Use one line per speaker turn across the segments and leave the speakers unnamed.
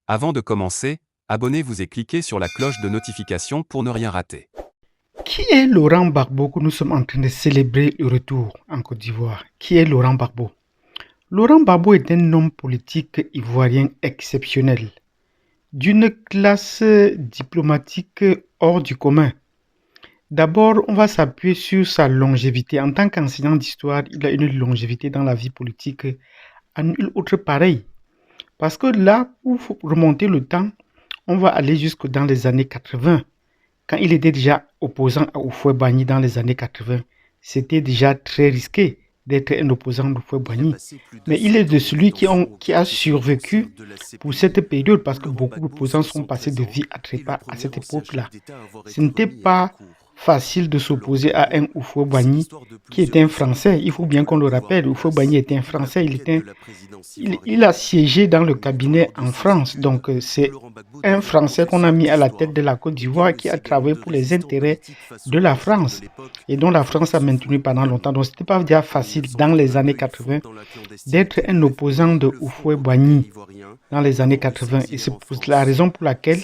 Avant de commencer, abonnez-vous et cliquez sur la cloche de notification pour ne rien rater.
Qui est Laurent Gbagbo que nous sommes en train de célébrer le retour en Côte d'Ivoire? Qui est Laurent Gbagbo? Laurent Gbagbo est un homme politique ivoirien exceptionnel, d'une classe diplomatique hors du commun. D'abord, on va s'appuyer sur sa longévité. En tant qu'enseignant d'histoire, il a une longévité dans la vie politique à nul autre pareil. Parce que là, pour remonter le temps, on va aller jusque dans les années 80. Quand il était déjà opposant à Houphouët-Boigny dans les années 80, c'était déjà très risqué d'être un opposant d'Houphouët-Boigny. Mais il est de celui qui a survécu pour cette période parce que beaucoup d'opposants sont passés de vie à trépas à cette époque-là. Ce n'était pas facile de s'opposer à un Houphouët-Boigny qui était un Français. Il faut bien qu'on le rappelle, Houphouët-Boigny était un Français. Il a siégé dans le cabinet en France. Donc c'est un Français qu'on a mis à la tête de la Côte d'Ivoire qui a travaillé pour les intérêts de la France et dont la France a maintenu pendant longtemps. Donc ce n'était pas déjà facile dans les années 80 d'être un opposant de Houphouët-Boigny dans les années 80. Et c'est la raison pour laquelle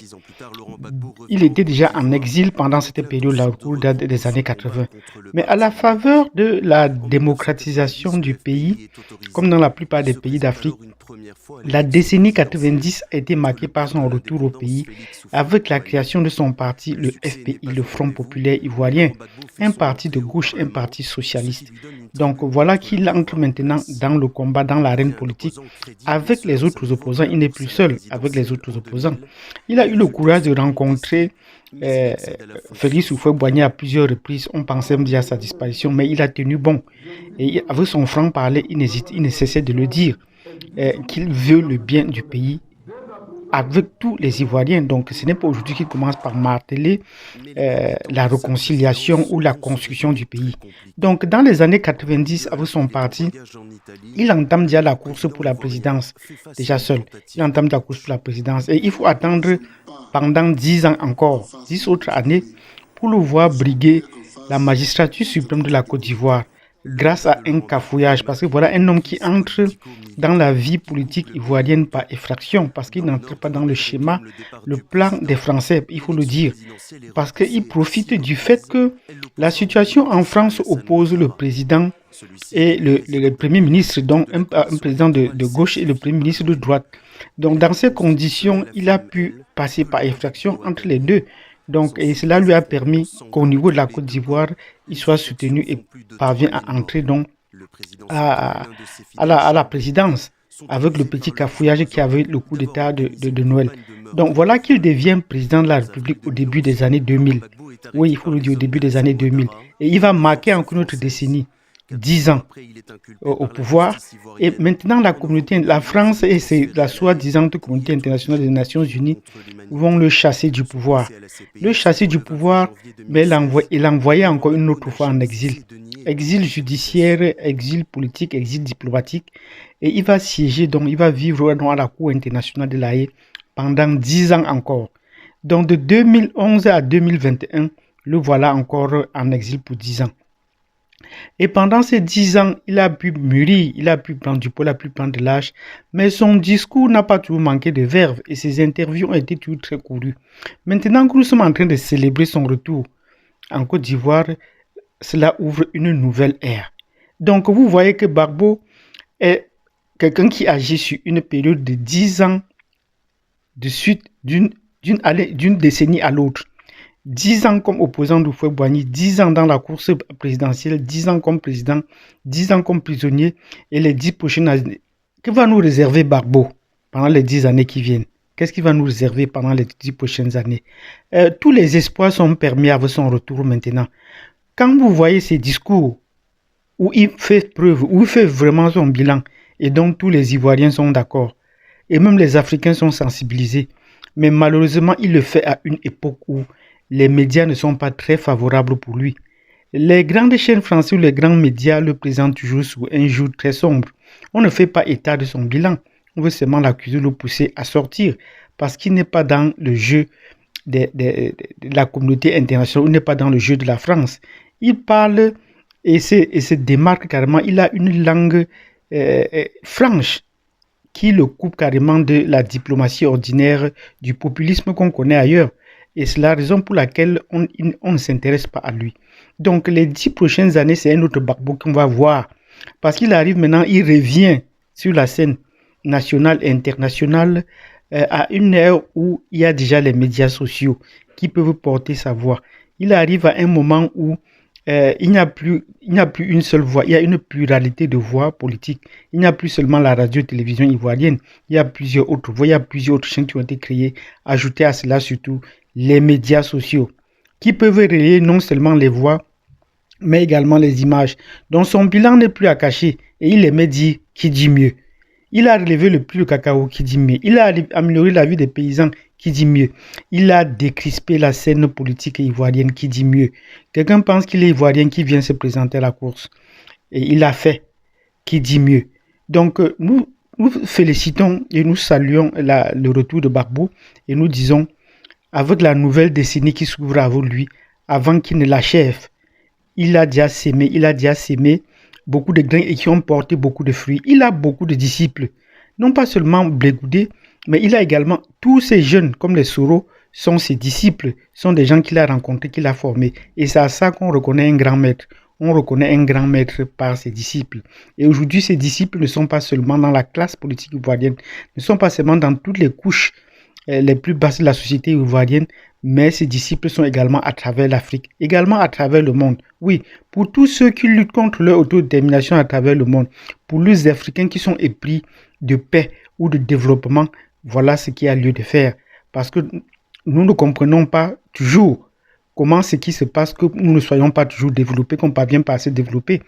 il était déjà en exil pendant cette période-là, au cours des années 80. Mais à la faveur de la démocratisation du pays, comme dans la plupart des pays d'Afrique, la décennie 90 a été marquée par son retour au pays avec la création de son parti, le FPI, le Front Populaire Ivoirien, un parti de gauche, un parti socialiste. Donc voilà qu'il entre maintenant dans le combat, dans l'arène politique avec les autres opposants. Il n'est plus seul avec les autres opposants. Il a eu le courage de rencontrer Félix Houphouët-Boigny à plusieurs reprises. On pensait dire à sa disparition, mais il a tenu bon. Et avec son franc-parler, il ne cessait de le dire. Qu'il veut le bien du pays avec tous les Ivoiriens. Donc ce n'est pas aujourd'hui qu'il commence par marteler la réconciliation ou la construction du pays. Donc dans les années 90, avec son parti, il entame déjà la course pour la présidence, déjà seul. Il entame la course pour la présidence et il faut attendre pendant 10 ans encore, 10 autres années, pour le voir briguer la magistrature suprême de la Côte d'Ivoire grâce à un cafouillage, parce que voilà un homme qui entre dans la vie politique ivoirienne par effraction, parce qu'il n'entre pas dans le schéma, le plan des Français, il faut le dire, parce qu'il profite du fait que la situation en France oppose le président et le Premier ministre, donc un président de gauche et le Premier ministre de droite. Donc dans ces conditions, il a pu passer par effraction entre les deux. Donc, et cela lui a permis qu'au niveau de la Côte d'Ivoire, il soit soutenu et parvient à entrer donc à la présidence avec le petit cafouillage qui avait le coup d'État de Noël. Donc voilà qu'il devient président de la République au début des années 2000. Oui, il faut le dire, au début des années 2000. Et il va marquer encore une autre décennie. 10 ans au pouvoir. Et maintenant, la France et la soi-disant communauté internationale des Nations Unies vont le chasser du pouvoir. Le chasser du pouvoir, mais il l'envoyait encore une autre fois en exil. Exil judiciaire, exil politique, exil diplomatique. Et il va siéger, donc il va vivre à la Cour internationale de l'Haye pendant 10 ans encore. Donc de 2011 à 2021, le voilà encore en exil pour 10 ans. Et pendant ces 10 ans, il a pu mûrir, il a pu prendre du poids, il a pu prendre de l'âge, mais son discours n'a pas toujours manqué de verve et ses interviews ont été toujours très courues. Maintenant que nous sommes en train de célébrer son retour en Côte d'Ivoire, cela ouvre une nouvelle ère. Donc vous voyez que Gbagbo est quelqu'un qui agit sur une période de 10 ans de suite d'une décennie à l'autre. 10 ans comme opposant d'Houphouët-Boigny, 10 ans dans la course présidentielle, 10 ans comme président, 10 ans comme prisonnier et les 10 prochaines années. Que va nous réserver Gbagbo pendant les 10 années qui viennent? Qu'est-ce qu'il va nous réserver pendant les 10 prochaines années? Tous les espoirs sont permis avec son retour maintenant. Quand vous voyez ces discours où il fait preuve, où il fait vraiment son bilan, et donc tous les Ivoiriens sont d'accord, et même les Africains sont sensibilisés, mais malheureusement il le fait à une époque où les médias ne sont pas très favorables pour lui. Les grandes chaînes françaises ou les grands médias le présentent toujours sous un jour très sombre. On ne fait pas état de son bilan. On veut seulement l'accuser, le pousser à sortir parce qu'il n'est pas dans le jeu de la communauté internationale, il n'est pas dans le jeu de la France. Il parle et se démarque carrément. Il a une langue franche qui le coupe carrément de la diplomatie ordinaire, du populisme qu'on connaît ailleurs. Et c'est la raison pour laquelle on ne s'intéresse pas à lui. Donc les 10 prochaines années, c'est un autre Gbagbo qu'on va voir. Parce qu'il arrive maintenant, il revient sur la scène nationale et internationale à une ère où il y a déjà les médias sociaux qui peuvent porter sa voix. Il arrive à un moment où il n'y a plus une seule voix, il y a une pluralité de voix politiques. Il n'y a plus seulement la radio-télévision ivoirienne, il y a plusieurs autres voix, il y a plusieurs autres chaînes qui ont été créées. Ajoutez à cela surtout les médias sociaux qui peuvent relayer non seulement les voix, mais également les images. Donc son bilan n'est plus à cacher et il aimait dire qui dit mieux. Il a relevé le prix du cacao qui dit mieux. Il a amélioré la vie des paysans qui dit mieux. Il a décrispé la scène politique ivoirienne qui dit mieux. Quelqu'un pense qu'il est ivoirien qui vient se présenter à la course. Et il a fait qui dit mieux. Donc nous félicitons et nous saluons le retour de Gbagbo et nous disons avec la nouvelle décennie qui s'ouvre avec lui, avant qu'il ne l'achève, il a déjà sémé beaucoup de grains et qui ont porté beaucoup de fruits. Il a beaucoup de disciples, non pas seulement Blé-Goudé, mais il a également tous ces jeunes comme les Soro sont ses disciples, sont des gens qu'il a rencontrés, qu'il a formés. Et c'est à ça qu'on reconnaît un grand maître. On reconnaît un grand maître par ses disciples. Et aujourd'hui, ces disciples ne sont pas seulement dans la classe politique ivoirienne, ne sont pas seulement dans toutes les couches les plus basses de la société ivoirienne, mais ces disciples sont également à travers l'Afrique, également à travers le monde. Oui, pour tous ceux qui luttent contre leur autodétermination à travers le monde, pour les Africains qui sont épris de paix ou de développement, voilà ce qu'il y a lieu de faire. Parce que nous ne comprenons pas toujours comment ce qui se passe, que nous ne soyons pas toujours développés, qu'on ne parvienne pas à se développer.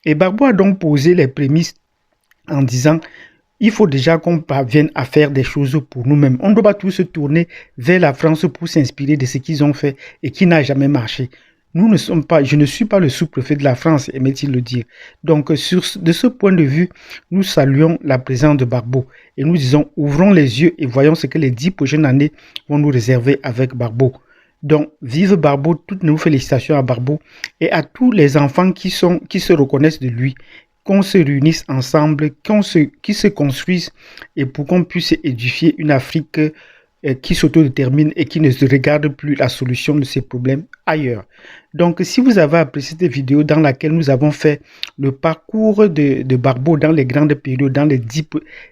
Et Gbagbo a donc posé les prémices en disant il faut déjà qu'on parvienne à faire des choses pour nous-mêmes. On ne doit pas tous se tourner vers la France pour s'inspirer de ce qu'ils ont fait et qui n'a jamais marché. Je ne suis pas le sous-préfet de la France, aimait-il le dire. Donc, de ce point de vue, nous saluons la présence de Gbagbo et nous disons, ouvrons les yeux et voyons ce que les 10 prochaines années vont nous réserver avec Gbagbo. Donc, vive Gbagbo, toutes nos félicitations à Gbagbo et à tous les enfants qui se reconnaissent de lui, qu'on se réunisse ensemble, qui se construisent et pour qu'on puisse édifier une Afrique qui s'autodétermine et qui ne se regarde plus la solution de ses problèmes ailleurs. Donc, si vous avez apprécié cette vidéo dans laquelle nous avons fait le parcours de Gbagbo dans les grandes périodes, dans les 10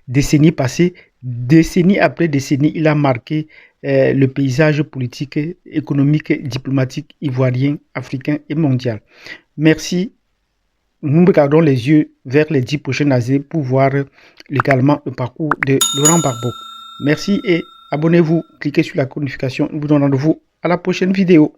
décennies passées, décennie après décennie, il a marqué le paysage politique, économique, diplomatique, ivoirien, africain et mondial. Merci. Nous regardons les yeux vers les 10 prochaines années pour voir également le parcours de Laurent Gbagbo. Merci et abonnez-vous, cliquez sur la notification. Nous vous donnons rendez-vous à la prochaine vidéo.